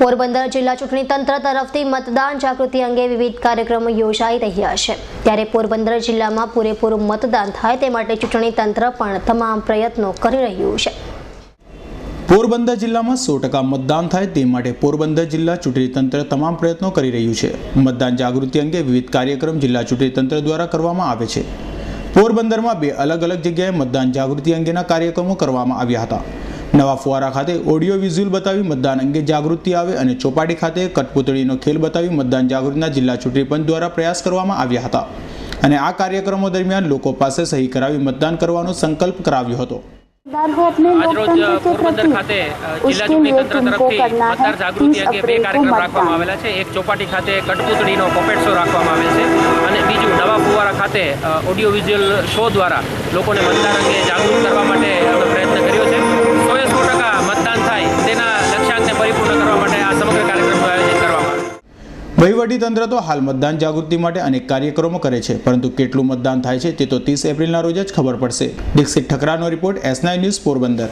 પોરબંદર જિલ્લા ચૂંટણી તંત્ર તરફથી મતદાન જાગૃતિ અંગે વિવિધ કાર્યક્રમો યોજાઈ રહ્યા છે, ત્યારે પોરબંદર જિલ્લામાં પૂરેપૂરું મતદાન થાય તે માટે ચૂંટણી તંત્ર પણ તમામ પ્રયત્નો કરી રહ્યું છે। પોરબંદર જિલ્લામાં 100% મતદાન થાય તે માટે પોરબંદર જિલ્લા ચૂંટણી તંત્ર તમામ પ્રયત્નો કરી રહ્યું છે। મતદાન જાગૃતિ અંગે વિવિધ કાર્યક્રમ જિલ્લા ચૂંટણી તંત્ર દ્વારા કરવામાં આવે છે। પોરબંદરમાં 2 અલગ અલગ જગ્યાએ મતદાન જાગૃતિ અંગેના કાર્યક્રમો કરવામાં આવ્યા હતા। નવા ફુવારા ખાતે ઓડિયો વિઝ્યુઅલ બતાવી મતદાન અંગે જાગૃતિ આવે અને ચોપાટી ખાતે કઠપૂતળીનો ખેલ બતાવી મતદાન જાગૃતિના જિલ્લા ચૂંટણી પંચ દ્વારા પ્રયાસ કરવામાં આવ્યા હતા અને આ કાર્યક્રમો દરમિયાન લોકો પાસે સહી કરાવી મતદાન કરવાનો સંકલ્પ કરાવ્યો હતો। આજરોજ પોરબંદર ખાતે જિલ્લા ચૂંટણી તંત્ર તરફથી મતદાર જાગૃતિ અંગે 2 કાર્યક્રમ રાખવામાં આવેલા છે। એક ચોપાટી ખાતે કઠપૂતળીનો પોપેટ શો રાખવામાં આવેલ છે અને બીજું નવા ફુવારા ખાતે ઓડિયો વિઝ્યુઅલ શો દ્વારા લોકોને મતદાર અંગે જાગૃત કરવા માટે અમે પ્રયત્ન કર્યો છે। 100% મતદાન થાય તેના લક્ષ્યાંકને પરિપૂર્ણ કરવા માટે આ સમગ્ર કાર્યક્રમનું આયોજન કરવામાં આવ્યું। વહીવટીતંત્ર તો હાલ મતદાન જાગૃતિ માટે અનેક કાર્યક્રમો કરે છે, પરંતુ કેટલું મતદાન થાય છે તે તો 30 એપ્રિલના રોજ જ ખબર પડશે। દીક્ષિત ઠકરાનો રિપોર્ટ S9 ન્યૂઝ પોરબંદર।